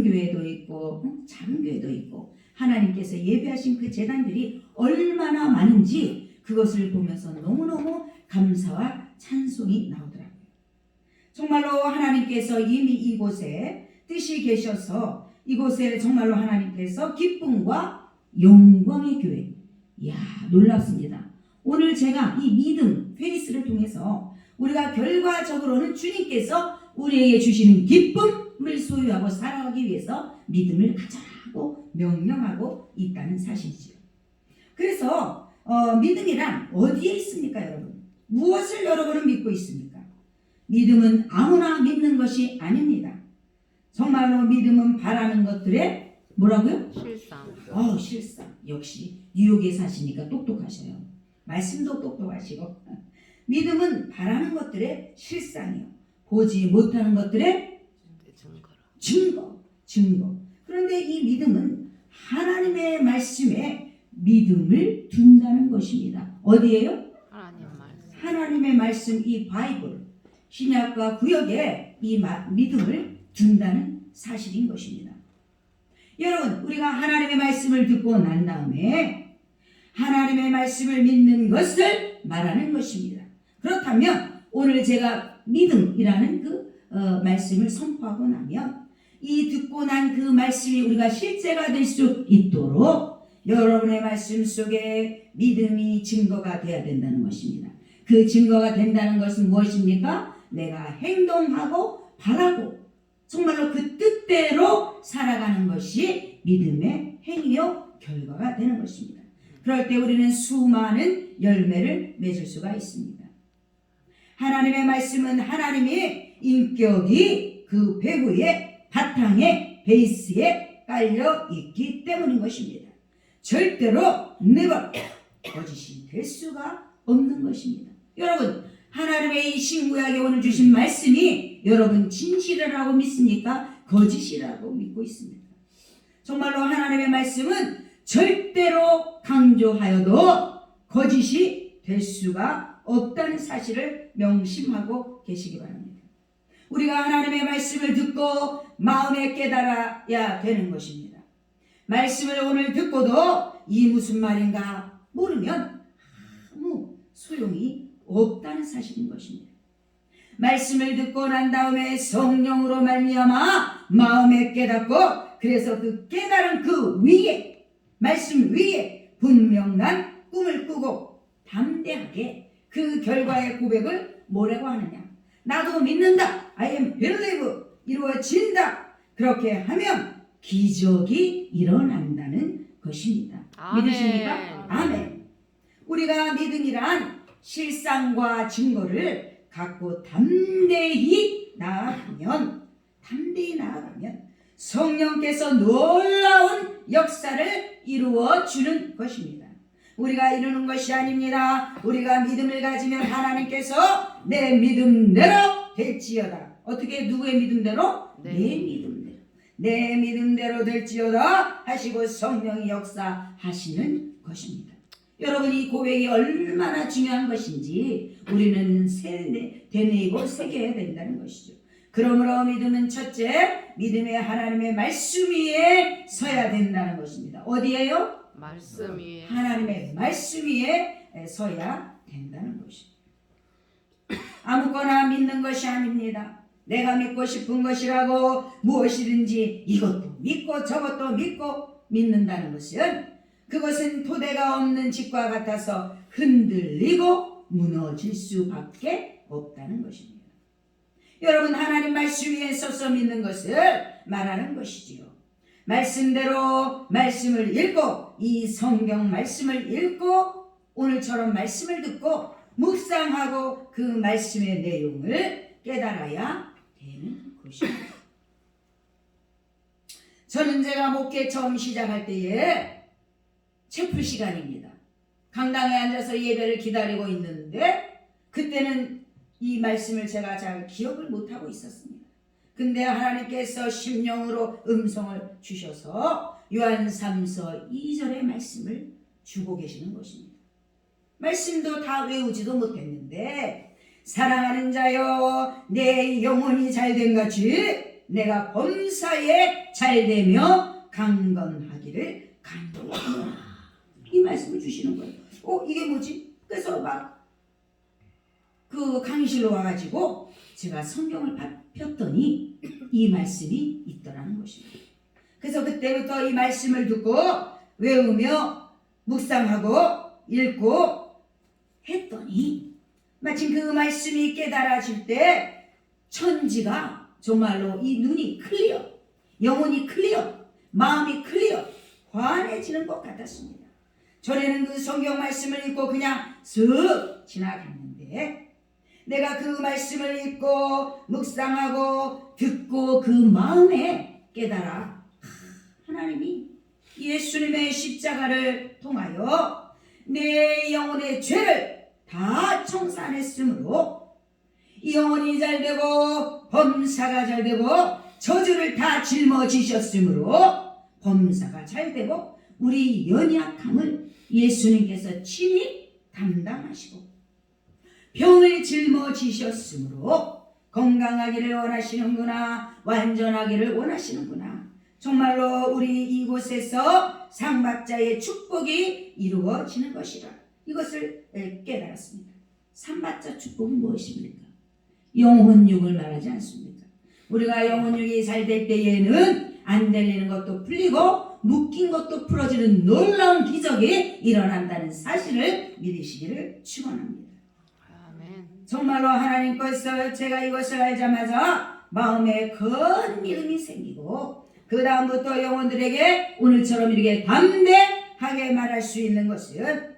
교회도 있고 작은 교회도 있고 하나님께서 예배하신 그 제단들이 얼마나 많은지 그것을 보면서 너무너무 감사와 찬송이 나오더라고요. 정말로 하나님께서 이미 이곳에 뜻이 계셔서 이곳에 정말로 하나님께서 기쁨과 영광의 교회. 이야, 놀랍습니다. 오늘 제가 이 믿음, 페이스를 통해서 우리가 결과적으로는 주님께서 우리에게 주시는 기쁨을 소유하고 살아가기 위해서 믿음을 가져라고 명령하고 있다는 사실이죠. 그래서 믿음이란 어디에 있습니까, 여러분? 무엇을 여러분은 믿고 있습니까? 믿음은 아무나 믿는 것이 아닙니다. 정말로 믿음은 바라는 것들의 뭐라고요? 실상. 실상. 역시 뉴욕에 사시니까 똑똑하셔요. 말씀도 똑똑하시고. 믿음은 바라는 것들의 실상이요. 보지 못하는 것들의 증거. 그런데 이 믿음은 하나님의 말씀에 믿음을 둔다는 것입니다. 어디에요? 하나님의 말씀, 이 바이블, 신약과 구약에 이 믿음을 둔다는 사실인 것입니다. 여러분, 우리가 하나님의 말씀을 듣고 난 다음에 하나님의 말씀을 믿는 것을 말하는 것입니다. 그렇다면 오늘 제가 믿음이라는 그 말씀을 선포하고 나면 이 듣고 난 그 말씀이 우리가 실제가 될 수 있도록 여러분의 말씀 속에 믿음이 증거가 되어야 된다는 것입니다. 그 증거가 된다는 것은 무엇입니까? 내가 행동하고 바라고 정말로 그 뜻대로 살아가는 것이 믿음의 행위요 결과가 되는 것입니다. 그럴 때 우리는 수많은 열매를 맺을 수가 있습니다. 하나님의 말씀은 하나님의 인격이 그 배후에 바탕에 베이스에 깔려 있기 때문인 것입니다. 절대로 never 거짓이 될 수가 없는 것입니다. 여러분, 하나님의 이 신구약에 오늘 주신 말씀이 여러분 진실이라고 믿습니까? 거짓이라고 믿고 있습니다. 정말로 하나님의 말씀은 절대로 강조하여도 거짓이 될 수가 없다는 사실을 명심하고 계시기 바랍니다. 우리가 하나님의 말씀을 듣고 마음에 깨달아야 되는 것입니다. 말씀을 오늘 듣고도 이 무슨 말인가 모르면 아무 소용이 없다는 사실인 것입니다. 말씀을 듣고 난 다음에 성령으로 말미암아 마음에 깨닫고 그래서 그 깨달은 그 위에 말씀 위에 분명한 꿈을 꾸고 담대하게 그 결과의 고백을 뭐라고 하느냐? 나도 믿는다. I am believe. 이루어진다. 그렇게 하면 기적이 일어난다는 것입니다. 아멘. 믿으십니까? 아멘. 우리가 믿음이란 실상과 증거를 갖고 담대히 나아가면 성령께서 놀라운 역사를 이루어 주는 것입니다. 우리가 이루는 것이 아닙니다. 우리가 믿음을 가지면 하나님께서 내 믿음대로 될지어다. 어떻게 누구의 믿음대로? 내 믿음대로 될지어다 하시고 성령이 역사하시는 것입니다. 여러분, 이 고백이 얼마나 중요한 것인지 우리는 되뇌이고 새겨야 된다는 것이죠. 그러므로 믿음은 첫째, 믿음의 하나님의 말씀 위에 서야 된다는 것입니다. 어디에요? 말씀 위에. 하나님의 말씀 위에 서야 된다는 것입니다. 아무거나 믿는 것이 아닙니다. 내가 믿고 싶은 것이라고 무엇이든지 이것도 믿고 저것도 믿고 믿는다는 그것은 토대가 없는 집과 같아서 흔들리고 무너질 수밖에 없다는 것입니다. 여러분, 하나님 말씀 위에 서서 믿는 것을 말하는 것이지요. 말씀대로 말씀을 읽고 이 성경 말씀을 읽고 오늘처럼 말씀을 듣고 묵상하고 그 말씀의 내용을 깨달아야 되는 것입니다. 저는 제가 목회 처음 시작할 때에 채플 시간입니다. 강당에 앉아서 예배를 기다리고 있는데 그때는 이 말씀을 제가 잘 기억을 못하고 있었습니다. 근데 하나님께서 심령으로 음성을 주셔서 요한 3서 2절의 말씀을 주고 계시는 것입니다. 말씀도 다 외우지도 못했는데 사랑하는 자여 내 영혼이 잘된 같이 내가 범사에 잘되며 강건하기를 간구하노라. 이 말씀을 주시는 거예요. 이게 뭐지? 그래서 막 그 강의실로 와가지고 제가 성경을 폈더니 이 말씀이 있더라는 것입니다. 그래서 그때부터 이 말씀을 듣고 외우며 묵상하고 읽고 했더니 마침 그 말씀이 깨달아질 때 천지가 정말로 이 눈이 클리어, 영혼이 클리어, 마음이 클리어, 환해지는 것 같았습니다. 전에는 그 성경 말씀을 읽고 그냥 쓱 지나갔는데 내가 그 말씀을 읽고 묵상하고 듣고 그 마음에 깨달아 하나님이 예수님의 십자가를 통하여 내 영혼의 죄를 다 청산했으므로 이 영혼이 잘되고 범사가 잘되고 저주를 다 짊어지셨으므로 범사가 잘되고 우리 연약함을 예수님께서 친히 담당하시고 병을 짊어지셨으므로 건강하기를 원하시는구나, 완전하기를 원하시는구나. 정말로 우리 이곳에서 상박자의 축복이 이루어지는 것이라. 이것을 깨달았습니다. 삼박자 축복이 무엇입니까? 영혼육을 말하지 않습니까? 우리가 영혼육이 잘 될 때에는 안 들리는 것도 풀리고 묶인 것도 풀어지는 놀라운 기적이 일어난다는 사실을 믿으시기를 축원합니다. 정말로 하나님께서 제가 이것을 알자마자 마음에 큰 믿음이 생기고 그 다음부터 영혼들에게 오늘처럼 이렇게 담대하게 말할 수 있는 것은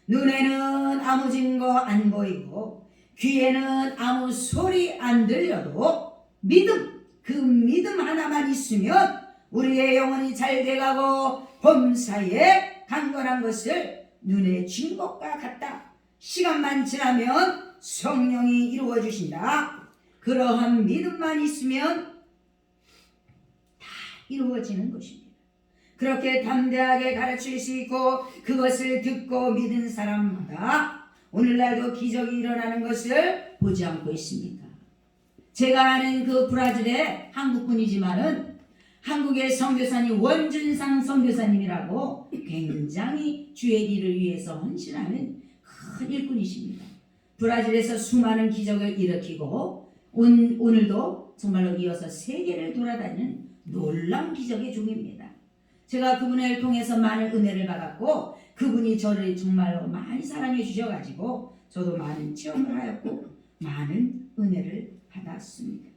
눈에는 아무 증거 안 보이고 귀에는 아무 소리 안 들려도 믿음, 그 믿음 하나만 있으면 우리의 영혼이 잘 돼가고 범사에 강건한 것을 눈에 쥔 것과 같다. 시간만 지나면 성령이 이루어 주신다. 그러한 믿음만 있으면 다 이루어지는 것입니다. 그렇게 담대하게 가르칠 수 있고 그것을 듣고 믿은 사람마다 오늘날도 기적이 일어나는 것을 보지 않고 있습니다. 제가 아는 그 브라질의 한국분이지만은 한국의 선교사님 원준상 선교사님이라고 굉장히 주의 일을 위해서 헌신하는 큰 일꾼이십니다. 브라질에서 수많은 기적을 일으키고 오늘도 정말로 이어서 세계를 돌아다니는 놀라운 기적의 종입니다. 제가 그분을 통해서 많은 은혜를 받았고 그분이 저를 정말로 많이 사랑해 주셔가지고 저도 많은 체험을 하였고 많은 은혜를 받았습니다.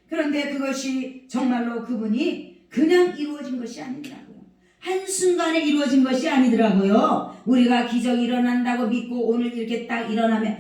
그런데 그것이 정말로 그분이 그냥 이루어진 것이 아니더라고요. 한순간에 이루어진 것이 아니더라고요. 우리가 기적이 일어난다고 믿고 오늘 이렇게 딱 일어나면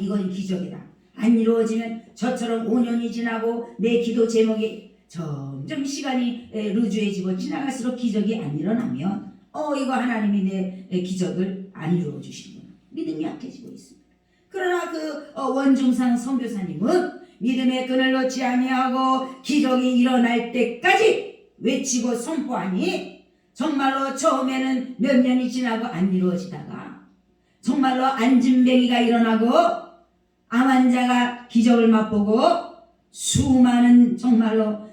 이건 기적이다. 안 이루어지면 저처럼 5년이 지나고 내 기도 제목이 점점 시간이 루즈해지고 지나갈수록 기적이 안 일어나면 이거 하나님이 내 기적을 안 이루어 주시는구나. 믿음이 약해지고 있습니다. 그러나 그 원중상 선교사님은 믿음의 끈을 놓지 아니하고 기적이 일어날 때까지 외치고 선포하니 정말로 처음에는 몇 년이 지나고 안 이루어지다가 정말로 안진뱅이가 일어나고 암 환자가 기적을 맛보고 수많은 정말로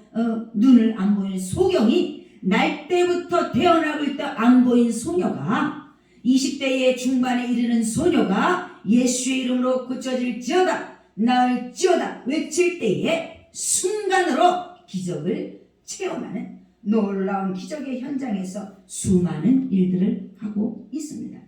눈을 안 보이는 소경이 날 때부터 태어나고 있다 안 보인 소녀가 20대의 중반에 이르는 소녀가 예수의 이름으로 고쳐질지어다 나을지어다 외칠 때에 순간으로 기적을 체험하는 놀라운 기적의 현장에서 수많은 일들을 하고 있습니다.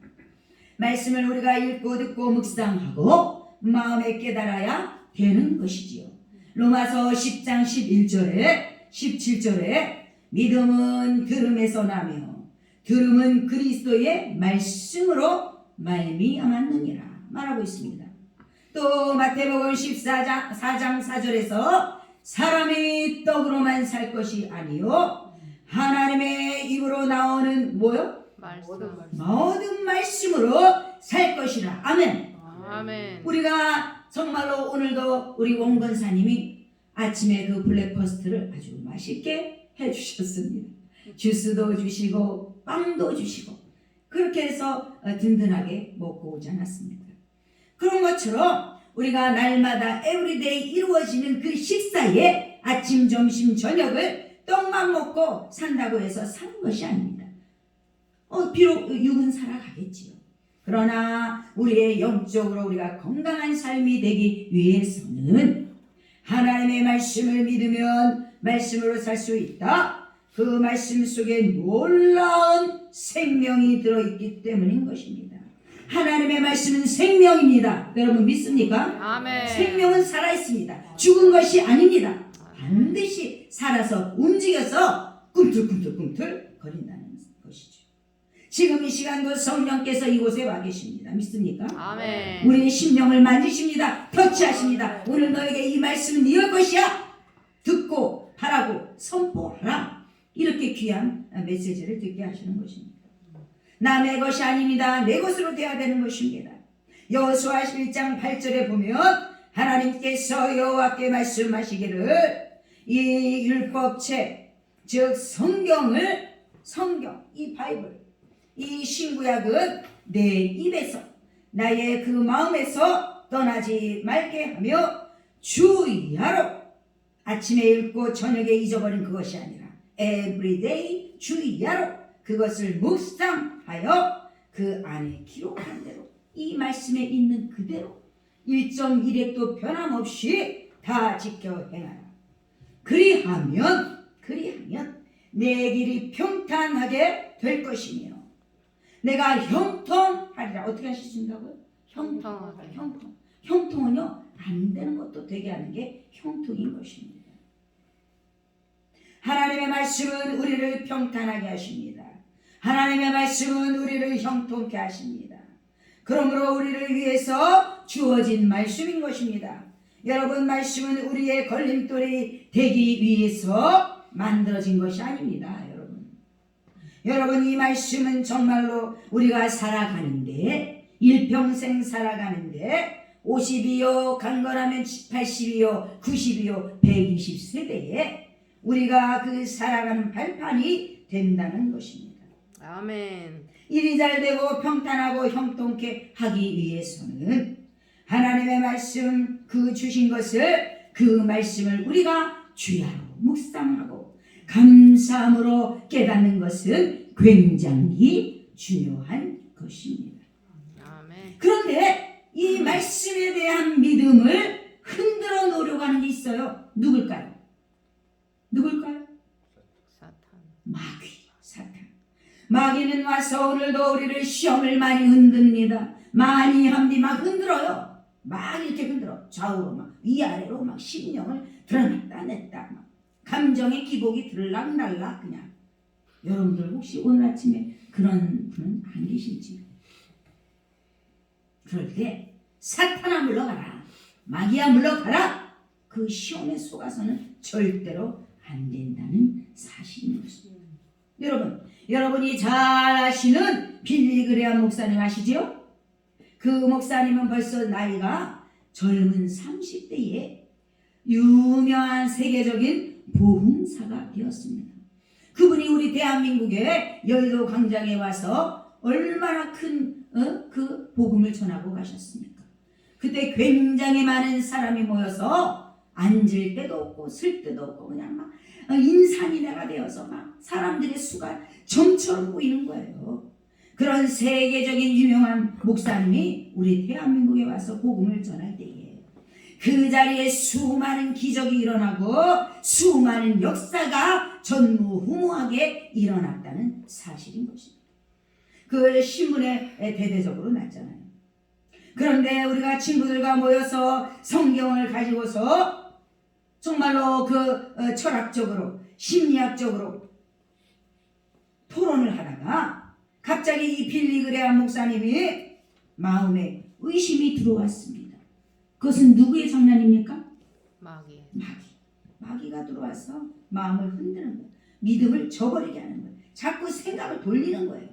말씀을 우리가 읽고 듣고 묵상하고 마음에 깨달아야 되는 것이지요. 로마서 10장 11절에 17절에 믿음은 들음에서 나며 들음은 그리스도의 말씀으로 말미암았느니라 말하고 있습니다. 또 마태복음 14장 4장 4절에서 사람이 떡으로만 살 것이 아니요 하나님의 입으로 나오는 뭐요? 모든 말씀으로 살 것이라. 아멘. 아멘. 우리가 정말로 오늘도 우리 원건사님이 아침에 그 블랙퍼스트를 아주 맛있게 해주셨습니다. 주스도 주시고 빵도 주시고 그렇게 해서 든든하게 먹고 오지 않았습니까? 그런 것처럼 우리가 날마다 에브리데이 이루어지는 그 식사에 아침, 점심, 저녁을 떡만 먹고 산다고 해서 사는 것이 아닙니다. 비록 육은 살아가겠지요. 그러나 우리의 영적으로 우리가 건강한 삶이 되기 위해서는 하나님의 말씀을 믿으면 말씀으로 살 수 있다. 그 말씀 속에 놀라운 생명이 들어있기 때문인 것입니다. 하나님의 말씀은 생명입니다. 여러분 믿습니까? 아멘. 생명은 살아있습니다. 죽은 것이 아닙니다. 반드시 살아서 움직여서 꿈틀꿈틀 거린다는 것이죠. 지금 이 시간도 성령께서 이곳에 와 계십니다. 믿습니까? 아멘. 우리의 심령을 만지십니다. 터치하십니다. 오늘 너에게 이 말씀은 네의 것이야. 듣고 바라고 선포하라. 이렇게 귀한 메시지를 듣게 하시는 것입니다. 남의 것이 아닙니다. 내 것으로 되어야 되는 것입니다. 여호수아 1장 8절에 보면 하나님께서 여호와께 말씀하시기를 이 율법책 즉 성경 이 바이블 이 신구약은 내 입에서 나의 그 마음에서 떠나지 말게 하며 주야로 아침에 읽고 저녁에 잊어버린 그것이 아니라 everyday 주야로 그것을 묵상하여 그 안에 기록한 대로 이 말씀에 있는 그대로 1.1획도 변함없이 다 지켜 행하라. 그리하면 내 길이 평탄하게 될 것이며 내가 형통하리라. 어떻게 하실 수 있다고요? 형통하게. 형통은요 안 되는 것도 되게 하는 게 형통인 것입니다. 하나님의 말씀은 우리를 평탄하게 하십니다. 하나님의 말씀은 우리를 형통케 하십니다. 그러므로 우리를 위해서 주어진 말씀인 것입니다. 여러분 말씀은 우리의 걸림돌이 되기 위해서 만들어진 것이 아닙니다. 여러분 이 말씀은 정말로 우리가 살아가는데 일평생 살아가는데 50이요 강건하면 80이요 90이요 120세대에 우리가 그 살아가는 발판이 된다는 것입니다. 아멘. 일이 잘 되고 평탄하고 형통케 하기 위해서는 하나님의 말씀 그 주신 것을 그 말씀을 우리가 주야로 묵상하고 감사함으로 깨닫는 것은 굉장히 중요한 것입니다. 아멘. 그런데 이 말씀에 대한 믿음을 흔들어 놓으려고 하는 게 있어요. 누굴까요? 사탄. 사탄. 마귀는 와서 오늘도 우리를 시험을 많이 흔듭니다. 많이 합니다. 막 흔들어요. 막 이렇게 흔들어. 좌우로 막 위아래로 막 심령을 드러냈다 냈다 막. 감정의 기복이 들락날락 그냥. 여러분들 혹시 오늘 아침에 그런 분은 안 계신지? 그럴 때 사탄아 물러가라. 마귀야 물러가라. 그 시험에 속아서는 절대로 안 된다는 사실인 것입니다. 여러분이 잘 아시는 빌리 그레함 목사님 아시죠? 그 목사님은 벌써 나이가 젊은 30대에 유명한 세계적인 복음사가 되었습니다. 그분이 우리 대한민국의 여의도 광장에 와서 얼마나 큰 그 복음을 전하고 가셨습니까? 그때 굉장히 많은 사람이 모여서 앉을 데도 없고 쓸 데도 없고 그냥 막 인산인해가 되어서 막 사람들의 수가 점처럼 보이는 거예요. 그런 세계적인 유명한 목사님이 우리 대한민국에 와서 복음을 전할 때에 그 자리에 수많은 기적이 일어나고 수많은 역사가 전무후무하게 일어났다는 사실인 것입니다. 그 신문에 대대적으로 났잖아요. 그런데 우리가 친구들과 모여서 성경을 가지고서 정말로 그 철학적으로 심리학적으로 토론을 하다가 갑자기 이 빌리 그레함 목사님이 마음에 의심이 들어왔습니다. 그것은 누구의 장난입니까? 마귀가 들어와서 마음을 흔드는 거예요. 믿음을 저버리게 하는 거예요. 자꾸 생각을 돌리는 거예요.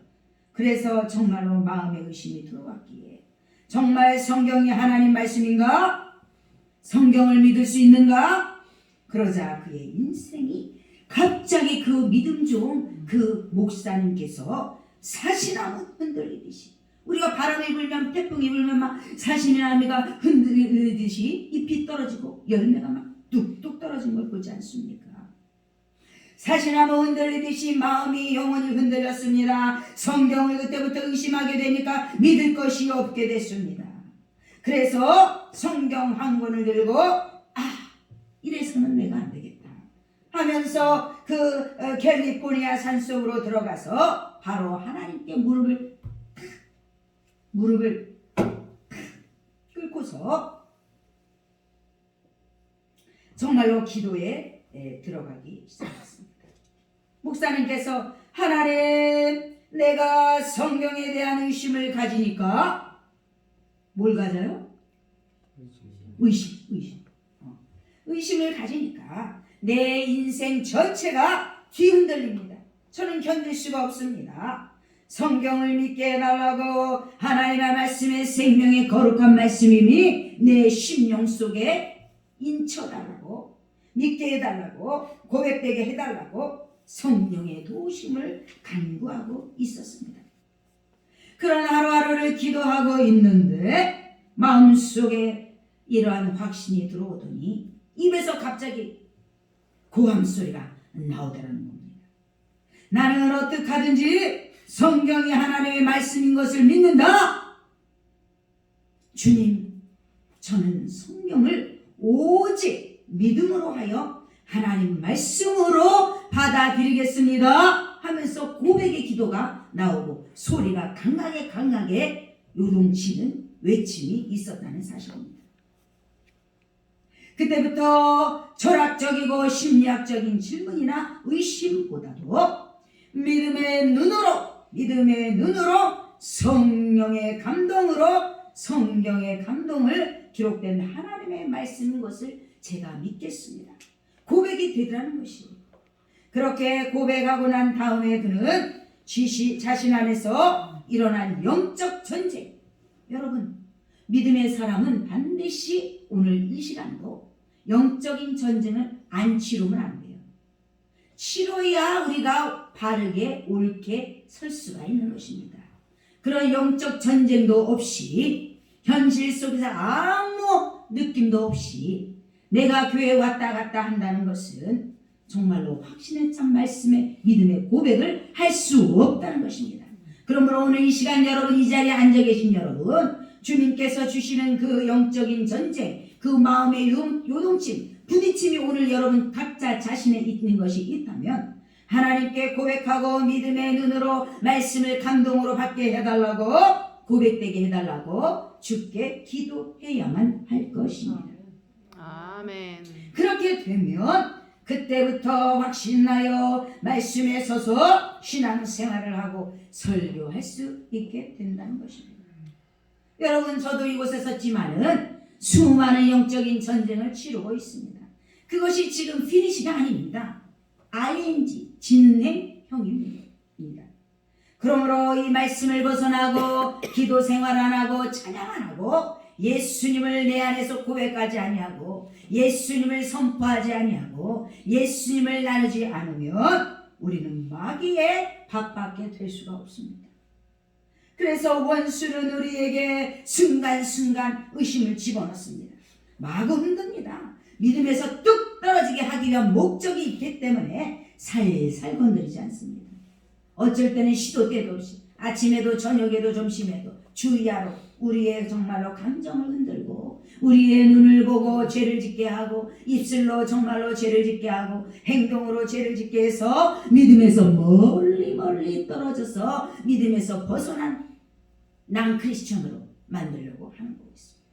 그래서 정말로 마음에 의심이 들어왔기에 정말 성경이 하나님 말씀인가? 성경을 믿을 수 있는가? 그러자 그의 인생이 갑자기 그 믿음 좋은 그 목사님께서 사시나무 흔들리듯이 우리가 바람이 불면 태풍이 불면 막 사시나무가 흔들리듯이 잎이 떨어지고 열매가 막 뚝뚝 떨어진 걸 보지 않습니까? 사시나무 흔들리듯이 마음이 영원히 흔들렸습니다. 성경을 그때부터 의심하게 되니까 믿을 것이 없게 됐습니다. 그래서 성경 한 권을 들고 이래서는 내가 안 되겠다 하면서 캘리포니아 산속으로 들어가서 바로 하나님께 무릎을 꿇고서 정말로 기도에 들어가기 시작했습니다. 목사님께서 하나님, 내가 성경에 대한 의심을 가지니까 뭘 가져요? 의심을 가지니까 내 인생 전체가 뒤흔들립니다. 저는 견딜 수가 없습니다. 성경을 믿게 해달라고, 하나님의 말씀에 생명의 거룩한 말씀이니 내 심령 속에 인쳐달라고, 믿게 해달라고, 고백되게 해달라고 성령의 도우심을 간구하고 있었습니다. 그런 하루하루를 기도하고 있는데 마음속에 이러한 확신이 들어오더니 입에서 갑자기 고함 소리가 나오더라는 겁니다. 나는 어떻게 하든지 성경이 하나님의 말씀인 것을 믿는다. 주님, 저는 성경을 오직 믿음으로 하여 하나님 말씀으로 받아들이겠습니다 하면서 고백의 기도가 나오고 소리가 강하게 요동치는 외침이 있었다는 사실입니다. 그때부터 철학적이고 심리학적인 질문이나 의심보다도 믿음의 눈으로 성령의 감동으로 성경의 감동을 기록된 하나님의 말씀인 것을 제가 믿겠습니다. 고백이 되더라는 것이에요. 그렇게 고백하고 난 다음에 그는 자신 안에서 일어난 영적 전쟁. 여러분, 믿음의 사람은 반드시 오늘 이 시간도 영적인 전쟁을 안 치르면 안 돼요. 치러야 우리가 바르게 옳게 설 수가 있는 것입니다. 그런 영적 전쟁도 없이 현실 속에서 아무 느낌도 없이 내가 교회에 왔다 갔다 한다는 것은 정말로 확신에 찬 말씀의 믿음의 고백을 할 수 없다는 것입니다. 그러므로 오늘 이 시간 여러분, 이 자리에 앉아 계신 여러분, 주님께서 주시는 그 영적인 전쟁, 그 마음의 요동침, 부딪힘이 오늘 여러분 각자 자신에 있는 것이 있다면 하나님께 고백하고 믿음의 눈으로 말씀을 감동으로 받게 해달라고, 고백되게 해달라고 주께 기도해야만 할 것입니다. 아멘. 그렇게 되면 그때부터 확신나여 말씀에 서서 신앙생활을 하고 설교할 수 있게 된다는 것입니다. 여러분, 저도 이곳에 섰지만은 수많은 영적인 전쟁을 치르고 있습니다. 그것이 지금 피니시가 아닙니다. ing, 진행형입니다. 그러므로 이 말씀을 벗어나고 기도 생활 안 하고 찬양 안 하고 예수님을 내 안에서 고백하지 아니하고 예수님을 선포하지 아니하고 예수님을 나누지 않으면 우리는 마귀의 밥밖에 될 수가 없습니다. 그래서 원수는 우리에게 순간순간 의심을 집어넣습니다. 마구 흔듭니다. 믿음에서 뚝 떨어지게 하기 위한 목적이 있기 때문에 살살 건드리지 않습니다. 어쩔 때는 시도 때도 없이 아침에도 저녁에도 점심에도 주의하러 우리의 정말로 감정을 흔들고 우리의 눈을 보고 죄를 짓게 하고 입술로 정말로 죄를 짓게 하고 행동으로 죄를 짓게 해서 믿음에서 멀리 떨어져서 믿음에서 벗어난 난 크리스천으로 만들려고 하는 거고 있습니다.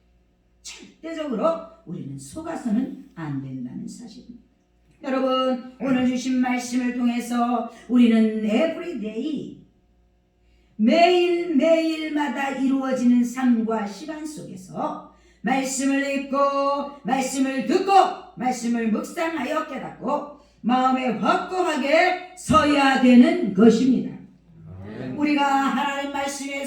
절대적으로 우리는 속아서는 안 된다는 사실입니다. 여러분, 오늘 주신 말씀을 통해서 우리는 everyday 매일마다 이루어지는 삶과 시간 속에서 말씀을 읽고 말씀을 듣고 말씀을 묵상하여 깨닫고 마음에 확고하게 서야 되는 것입니다. 우리가 하나님 말씀에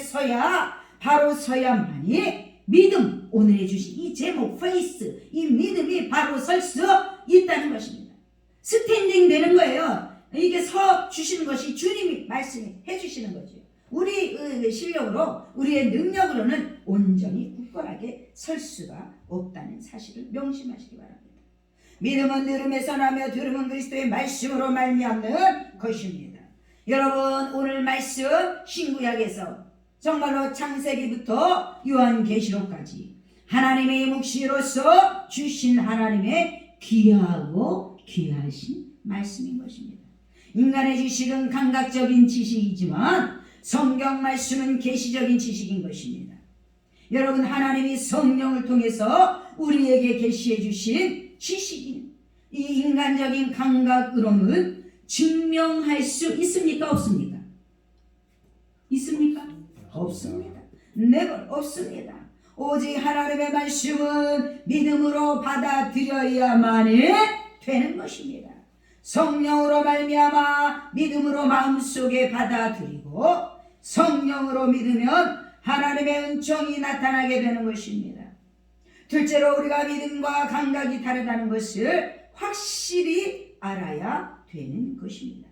바로 서야만이 믿음, 오늘 주신 이 제목 페이스, 이 믿음이 바로 설 수 있다는 것입니다. 스탠딩 되는 거예요. 이게 서 주시는 것이 주님이 말씀해 주시는 거죠. 우리 실력으로 우리의 능력으로는 온전히 굳건하게 설 수가 없다는 사실을 명심하시기 바랍니다. 믿음은 들음에서 나며 들음은 그리스도의 말씀으로 말미암는 것입니다. 여러분, 오늘 말씀 신구약에서 정말로 창세기부터 요한계시록까지 하나님의 묵시로서 주신 하나님의 귀하고 귀하신 말씀인 것입니다. 인간의 지식은 감각적인 지식이지만 성경 말씀은 계시적인 지식인 것입니다. 여러분, 하나님이 성령을 통해서 우리에게 계시해 주신 지식인 이 인간적인 감각으로는 증명할 수 있습니까? 없습니까? 있습니까? 없습니다. never, 없습니다. 오직 하나님의 말씀은 믿음으로 받아들여야만이 되는 것입니다. 성령으로 말미암아 믿음으로 마음속에 받아들이고 성령으로 믿으면 하나님의 은총이 나타나게 되는 것입니다. 둘째로, 우리가 믿음과 감각이 다르다는 것을 확실히 알아야 되는 것입니다.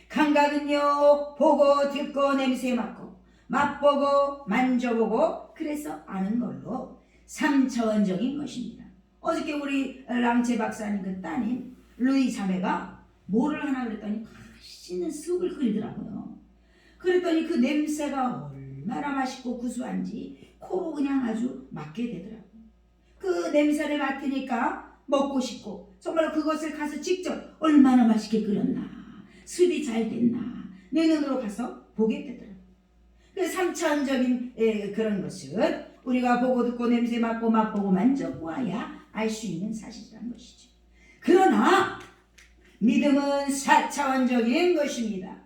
감각은요, 보고 듣고 냄새 맡고 맛보고 만져보고 그래서 아는 걸로 3차원적인 것입니다. 어저께 우리 랑체 박사님 그 따님 루이 자매가 뭐를 하나 그랬더니 맛있는 습을 끓이더라고요. 그랬더니 그 냄새가 얼마나 맛있고 구수한지 코로 그냥 아주 맡게 되더라고요. 그 냄새를 맡으니까 먹고 싶고 정말 그것을 가서 직접 얼마나 맛있게 끓였나, 습이 잘 됐나 내 눈으로 가서 보게 되더라고요. 그 3차원적인 그런 것은 우리가 보고 듣고 냄새 맡고 맛보고 만져보아야 알 수 있는 사실이라는 것이죠. 그러나 믿음은 4차원적인 것입니다.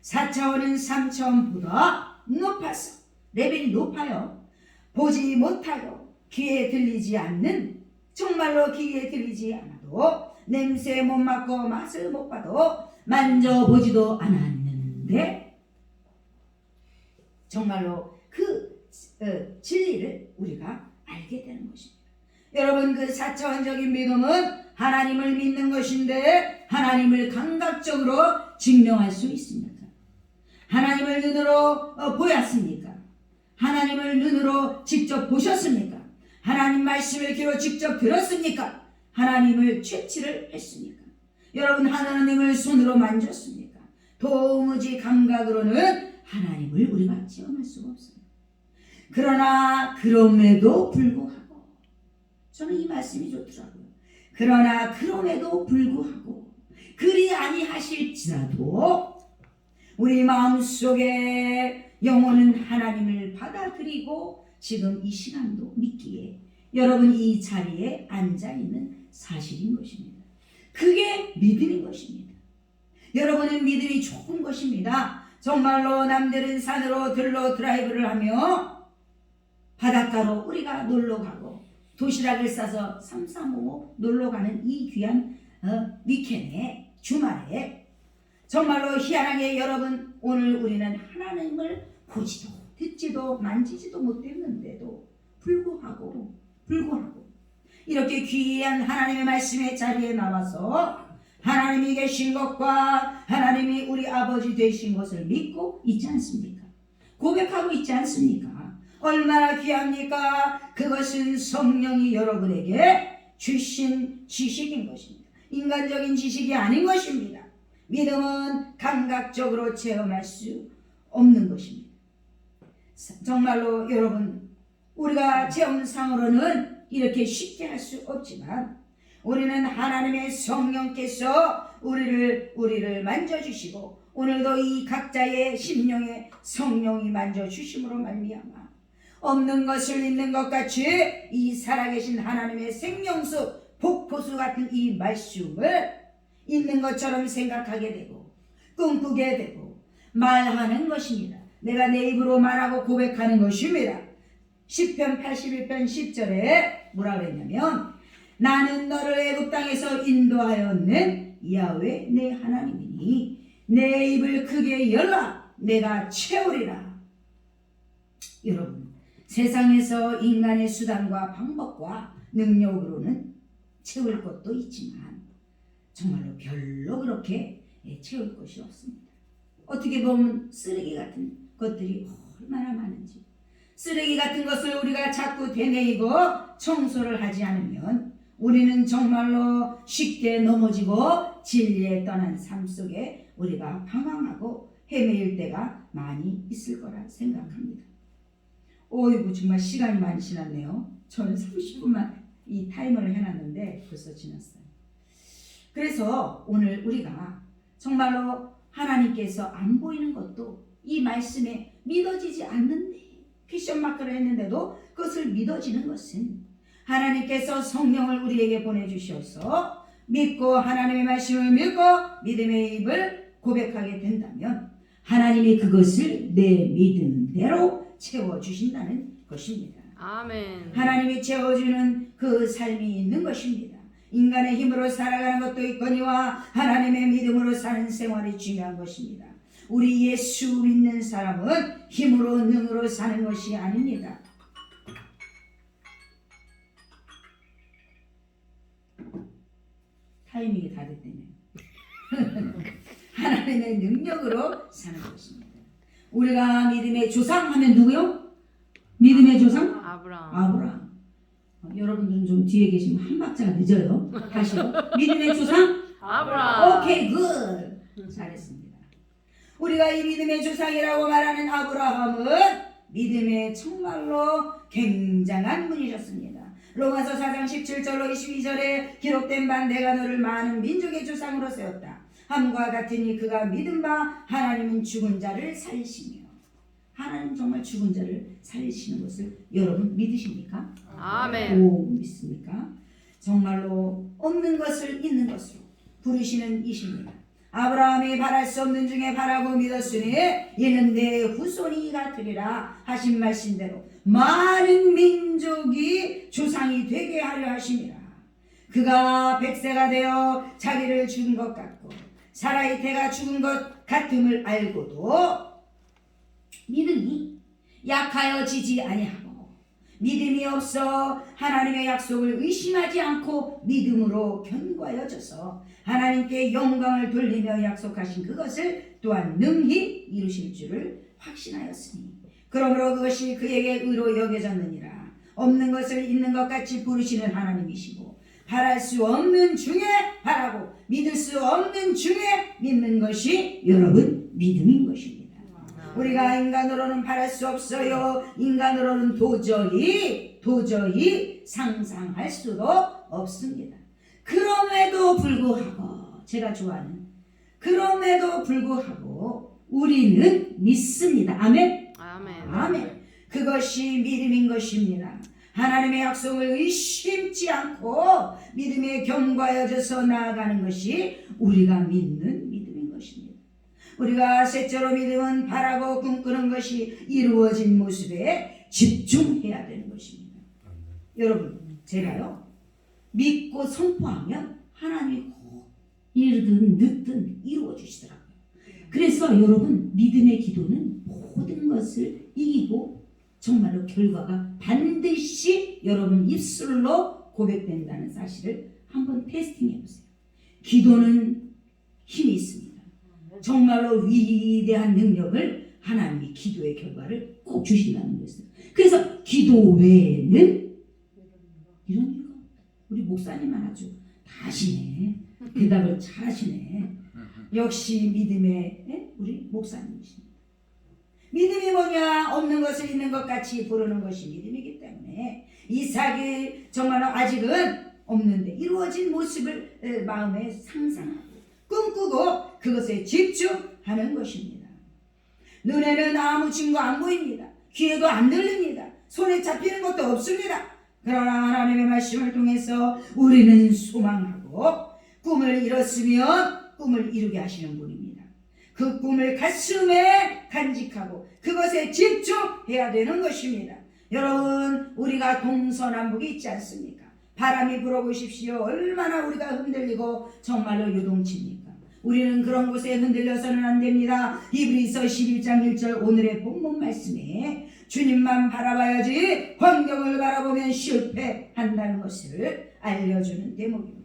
4차원은 3차원보다 높아서 레벨이 높아요. 보지 못하고 귀에 들리지 않는, 정말로 귀에 들리지 않아도 냄새 못 맡고 맛을 못 봐도 만져보지도 않았는데 정말로 그 진리를 우리가 알게 되는 것입니다. 여러분, 그 4차원적인 믿음은 하나님을 믿는 것인데 하나님을 감각적으로 증명할 수 있습니까? 하나님을 눈으로 보았습니까? 하나님을 눈으로 직접 보셨습니까? 하나님 말씀을 귀로 직접 들었습니까? 하나님을 채취를 했습니까? 여러분, 하나님을 손으로 만졌습니까? 도무지 감각으로는 하나님을 우리가 체험할 수가 없습니다. 그러나 그럼에도 불구하고, 저는 이 말씀이 좋더라고요. 그러나 그럼에도 불구하고 그리 아니하실지라도 우리 마음속에 영혼은 하나님을 받아들이고 지금 이 시간도 믿기에 여러분 이 자리에 앉아있는 사실인 것입니다. 그게 믿음인 것입니다. 여러분은 믿음이 좋은 것입니다. 정말로 남들은 산으로 들로 드라이브를 하며 바닷가로 우리가 놀러가고 도시락을 싸서 삼삼오오 놀러가는 이 귀한 위켄에 주말에 정말로 희한하게 여러분, 오늘 우리는 하나님을 보지도 듣지도 만지지도 못했는데도 불구하고 이렇게 귀한 하나님의 말씀의 자리에 나와서 하나님이 계신 것과 하나님이 우리 아버지 되신 것을 믿고 있지 않습니까? 고백하고 있지 않습니까? 얼마나 귀합니까? 그것은 성령이 여러분에게 주신 지식인 것입니다. 인간적인 지식이 아닌 것입니다. 믿음은 감각적으로 체험할 수 없는 것입니다. 정말로 여러분, 우리가 체험상으로는 이렇게 쉽게 할 수 없지만 우리는 하나님의 성령께서 우리를 만져주시고 오늘도 이 각자의 심령에 성령이 만져주심으로 말미암아 없는 것을 있는 것 같이 이 살아계신 하나님의 생명수 폭포수 같은 이 말씀을 있는 것처럼 생각하게 되고 꿈꾸게 되고 말하는 것입니다. 내가 내 입으로 말하고 고백하는 것입니다. 시편 81편 10절에 뭐라 그랬냐면 나는 너를 애굽 땅에서 인도하였는 야훼 내 하나님이니 내 입을 크게 열라 내가 채우리라. 여러분, 세상에서 인간의 수단과 방법과 능력으로는 채울 것도 있지만 정말로 별로 그렇게 채울 것이 없습니다. 어떻게 보면 쓰레기 같은 것들이 얼마나 많은지, 쓰레기 같은 것을 우리가 자꾸 되뇌이고 청소를 하지 않으면 우리는 정말로 쉽게 넘어지고 진리에 떠난 삶 속에 우리가 방황하고 헤매일 때가 많이 있을 거라 생각합니다. 어이구, 정말 시간이 많이 지났네요. 저는 30분만 이 타이머를 해놨는데 벌써 지났어요. 그래서 오늘 우리가 정말로 하나님께서 안 보이는 것도 이 말씀에 믿어지지 않는데, 퀴션 마크를 했는데도 그것을 믿어지는 것은 하나님께서 성령을 우리에게 보내주셔서 믿고 하나님의 말씀을 믿고 믿음의 입을 고백하게 된다면 하나님이 그것을 내 믿음대로 채워주신다는 것입니다. 아멘. 하나님이 채워주는 그 삶이 있는 것입니다. 인간의 힘으로 살아가는 것도 있거니와 하나님의 믿음으로 사는 생활이 중요한 것입니다. 우리 예수 믿는 사람은 힘으로 능으로 사는 것이 아닙니다. 타이밍이 다 됐다네요. 하나님의 능력으로 사는 것입니다. 우리가 믿음의 조상 하면 누구요? 믿음의 조상? 아브라함. 아브라함. 여러분들은 좀 뒤에 계시면 한 박자가 늦어요. 다시요. 믿음의 조상? 아브라함. 오케이, 굿. 잘했습니다. 우리가 이 믿음의 조상이라고 말하는 아브라함은 믿음의 정말로 굉장한 분이셨습니다. 로마서 4장 17절로 22절에 기록된 바 내가 너를 많은 민족의 조상으로 세웠다. 함과 같으니 그가 믿은 바 하나님은 죽은 자를 살리시며. 하나님 정말 죽은 자를 살리시는 것을 여러분 믿으십니까? 아멘. 오, 믿습니까? 정말로 없는 것을 있는 것으로 부르시는 이십니다. 아브라함이 바랄 수 없는 중에 바라고 믿었으니 이는 내 후손이가 되리라 하신 말씀대로 많은 민족이 조상이 되게 하려 하심이라. 그가 100세가 되어 자기를 죽은 것 같고 사라의 태가 죽은 것 같음을 알고도 믿음이 약하여지지 아니하고 믿음이 없어 하나님의 약속을 의심하지 않고 믿음으로 견고하여져서 하나님께 영광을 돌리며 약속하신 그것을 또한 능히 이루실 줄을 확신하였으니 그러므로 그것이 그에게 의로 여겨졌느니라. 없는 것을 있는 것 같이 부르시는 하나님이시고 바랄 수 없는 중에 바라고 믿을 수 없는 중에 믿는 것이 여러분 믿음인 것입니다. 우리가 인간으로는 바랄 수 없어요. 인간으로는 도저히 상상할 수도 없습니다. 그럼에도 불구하고 제가 좋아하는 그럼에도 불구하고 우리는 믿습니다. 아멘. 아멘. 아멘. 그것이 믿음인 것입니다. 하나님의 약속을 의심치 않고 믿음에 견고하여져서 나아가는 것이 우리가 믿는 믿음인 것입니다. 우리가 셋째로 믿음은 바라고 꿈꾸는 것이 이루어진 모습에 집중해야 되는 것입니다. 여러분, 제가요 믿고 선포하면 하나님이 꼭 이르든 늦든 이루어 주시더라고요. 그래서 여러분 믿음의 기도는 모든 것을 이기고 정말로 결과가 반드시 여러분 입술로 고백된다는 사실을 한번 테스팅해 보세요. 기도는 힘이 있습니다. 정말로 위대한 능력을 하나님이 기도의 결과를 꼭 주신다는 것이에요. 그래서 기도 외에는 이런 이유가 우리 목사님만 아주 다 하시네. 대답을 잘 하시네. 역시 믿음의 우리 목사님이십니다. 믿음이 뭐냐? 없는 것을 있는 것 같이 부르는 것이 믿음이기 때문에 이삭이 정말로 아직은 없는데 이루어진 모습을 마음에 상상하고 꿈꾸고 그것에 집중하는 것입니다. 눈에는 아무 증거 안 보입니다. 귀에도 안 들립니다. 손에 잡히는 것도 없습니다. 그러나 하나님의 말씀을 통해서 우리는 소망하고 꿈을 이뤘으면 꿈을 이루게 하시는 분입니다. 그 꿈을 가슴에 간직하고 그것에 집중해야 되는 것입니다. 여러분, 우리가 동서남북이 있지 않습니까? 바람이 불어보십시오. 얼마나 우리가 흔들리고 정말로 요동칩니까? 우리는 그런 곳에 흔들려서는 안 됩니다. 히브리서 11장 1절 오늘의 본문 말씀에 주님만 바라봐야지 환경을 바라보면 실패한다는 것을 알려주는 대목입니다.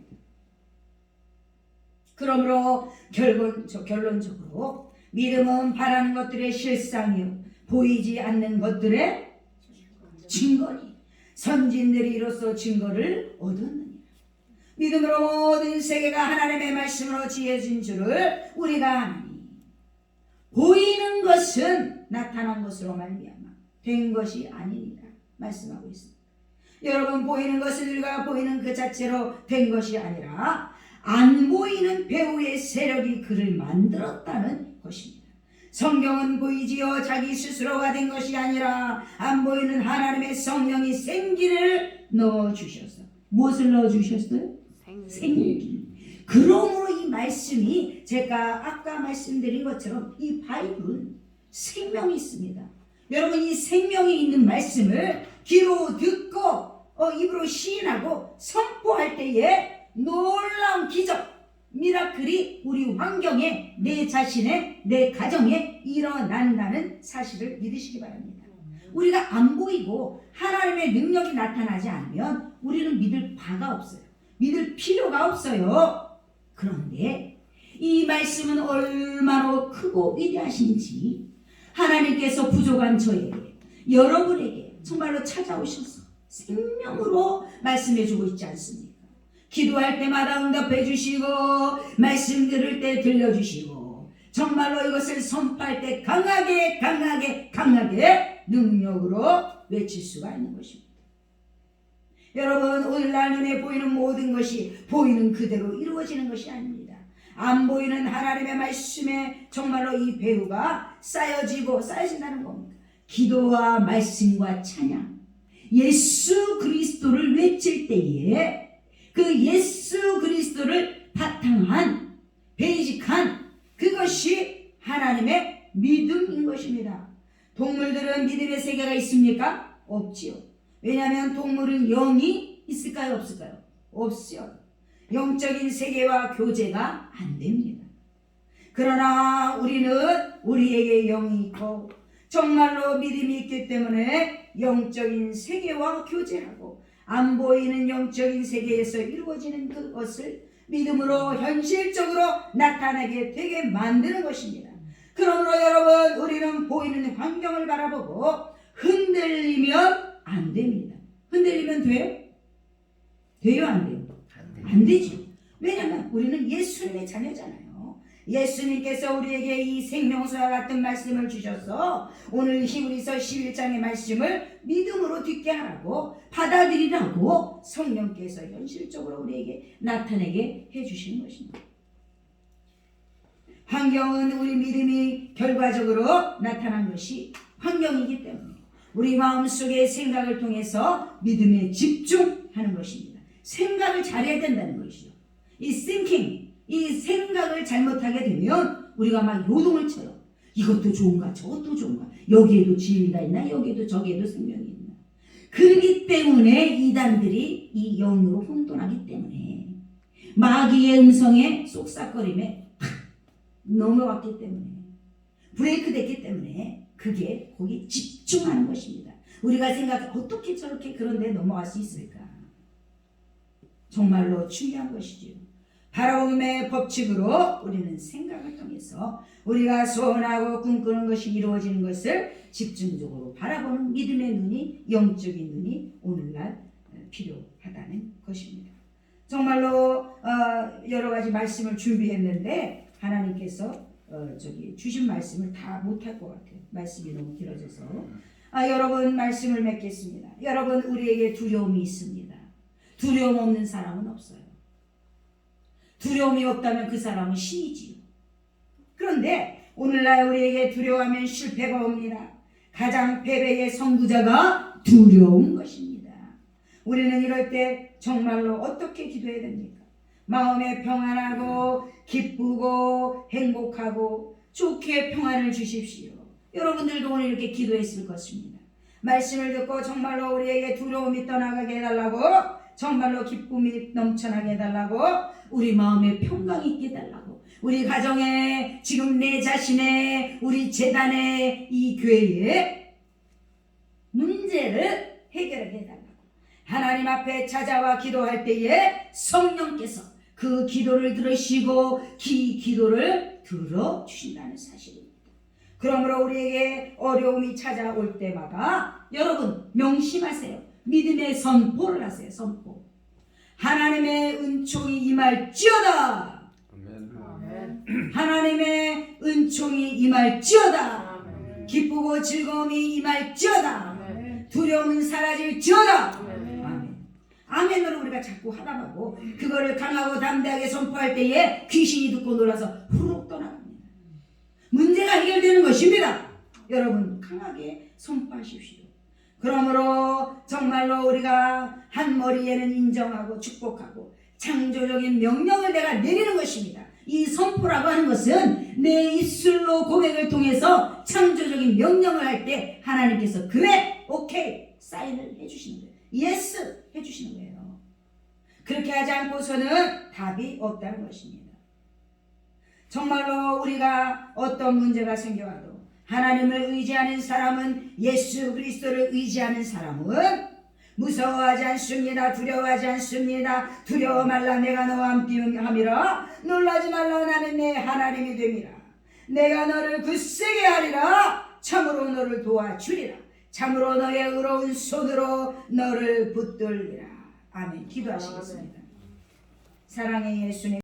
그러므로 결론적으로 믿음은 바라는 것들의 실상이요 보이지 않는 것들의 증거니 선진들이 이로써 증거를 얻었느니라. 믿음으로 모든 세계가 하나님의 말씀으로 지어진 줄을 우리가 아나니 보이는 것은 나타난 것으로 말미암아 된 것이 아니니라 말씀하고 있습니다. 여러분, 보이는 것은 우리가 보이는 그 자체로 된 것이 아니라 안 보이는 배후의 세력이 그를 만들었다는 것입니다. 성경은 보이지요 자기 스스로가 된 것이 아니라 안 보이는 하나님의 성령이 생기를 넣어주셔서 무엇을 넣어주셨어요? 생기. 그러므로 이 말씀이 제가 아까 말씀드린 것처럼 이 바이블은 생명이 있습니다. 여러분, 이 생명이 있는 말씀을 귀로 듣고 입으로 시인하고 선포할 때에 놀라운 기적, 미라클이 우리 환경에, 내 자신의, 내 가정에 일어난다는 사실을 믿으시기 바랍니다. 우리가 안 보이고 하나님의 능력이 나타나지 않으면 우리는 믿을 바가 없어요. 믿을 필요가 없어요. 그런데 이 말씀은 얼마나 크고 위대하신지 하나님께서 부족한 저에게, 여러분에게 정말로 찾아오셔서 생명으로 말씀해주고 있지 않습니까? 기도할 때마다 응답해 주시고 말씀 들을 때 들려주시고 정말로 이것을 선포할 때 강하게 능력으로 외칠 수가 있는 것입니다. 여러분, 오늘날 눈에 보이는 모든 것이 보이는 그대로 이루어지는 것이 아닙니다. 안 보이는 하나님의 말씀에 정말로 이 배후가 쌓여진다는 겁니다. 기도와 말씀과 찬양, 예수 그리스도를 외칠 때에 그 예수 그리스도를 바탕한 베이직한 그것이 하나님의 믿음인 것입니다. 동물들은 믿음의 세계가 있습니까? 없지요. 왜냐하면 동물은 영이 있을까요? 없을까요? 없어요. 영적인 세계와 교제가 안 됩니다. 그러나 우리는 우리에게 영이 있고 정말로 믿음이 있기 때문에 영적인 세계와 교제하고 안 보이는 영적인 세계에서 이루어지는 그것을 믿음으로 현실적으로 나타나게 되게 만드는 것입니다. 그러므로 여러분, 우리는 보이는 환경을 바라보고 흔들리면 안 됩니다. 흔들리면 돼요? 돼요? 안 돼요? 안 되죠. 왜냐하면 우리는 예수님의 자녀잖아요. 예수님께서 우리에게 이 생명수와 같은 말씀을 주셔서 오늘 히브리서 11장의 말씀을 믿음으로 듣게 하라고 받아들이라고 성령께서 현실적으로 우리에게 나타내게 해주시는 것입니다. 환경은 우리 믿음이 결과적으로 나타난 것이 환경이기 때문에 우리 마음속의 생각을 통해서 믿음에 집중하는 것입니다. 생각을 잘해야 된다는 것이죠. 이 thinking, 이 생각을 잘못하게 되면 우리가 막 요동을 쳐요. 이것도 좋은가 저것도 좋은가, 여기에도 진리가 있나, 여기에도 저기에도 생명이 있나. 그렇기 때문에 이단들이 이 영으로 혼돈하기 때문에 마귀의 음성에 쏙싹거림에 팍 넘어왔기 때문에 브레이크 됐기 때문에 그게 거기 집중하는 것입니다. 우리가 생각 어떻게 저렇게 그런데 넘어갈 수 있을까? 정말로 중요한 것이죠. 바라봄의 법칙으로 우리는 생각을 통해서 우리가 소원하고 꿈꾸는 것이 이루어지는 것을 집중적으로 바라보는 믿음의 눈이, 영적인 눈이 오늘날 필요하다는 것입니다. 정말로 여러 가지 말씀을 준비했는데 하나님께서 주신 말씀을 다 못할 것 같아요. 말씀이 너무 길어져서 여러분 말씀을 맺겠습니다. 여러분, 우리에게 두려움이 있습니다. 두려움 없는 사람은 없어요. 두려움이 없다면 그 사람은 신이지요. 그런데 오늘날 우리에게 두려워하면 실패가 옵니다. 가장 패배의 선구자가 두려운 것입니다. 우리는 이럴 때 정말로 어떻게 기도해야 됩니까? 마음에 평안하고 기쁘고 행복하고 좋게 평안을 주십시오. 여러분들도 오늘 이렇게 기도했을 것입니다. 말씀을 듣고 정말로 우리에게 두려움이 떠나가게 해달라고, 정말로 기쁨이 넘쳐나게 해달라고, 우리 마음에 평강이 있게 해달라고, 우리 가정에, 지금 내 자신의, 우리 재단의, 이 교회의 문제를 해결하게 해달라고 하나님 앞에 찾아와 기도할 때에 성령께서 그 기도를 들으시고 기도를 들어주신다는 사실입니다. 그러므로 우리에게 어려움이 찾아올 때마다 여러분 명심하세요. 믿음의 선포를 하세요. 선포. 하나님의 은총이 임할지어다. 하나님의 은총이 임할지어다. 기쁘고 즐거움이 임할지어다. 두려움은 사라질지어다. 아멘. 아멘으로 우리가 자꾸 하다 보고 그거를 강하고 담대하게 선포할 때에 귀신이 듣고 놀라서 후룩 떠나갑니다. 문제가 해결되는 것입니다. 여러분 강하게 선포하십시오. 그러므로 정말로 우리가 한 머리에는 인정하고 축복하고 창조적인 명령을 내가 내리는 것입니다. 이 선포라고 하는 것은 내 입술로 고백을 통해서 창조적인 명령을 할 때 하나님께서 그래 오케이 사인을 해주시는 거예요. 예스 해주시는 거예요. 그렇게 하지 않고서는 답이 없다는 것입니다. 정말로 우리가 어떤 문제가 생겨와도 하나님을 의지하는 사람은, 예수 그리스도를 의지하는 사람은 무서워하지 않습니다. 두려워하지 않습니다. 두려워 말라, 내가 너와 함께 함이라. 놀라지 말라, 나는 내 하나님이 됨이라. 내가 너를 굳세게 하리라. 참으로 너를 도와주리라. 참으로 너의 의로운 손으로 너를 붙들리라. 아멘. 기도하시겠습니다. 사랑의 예수님.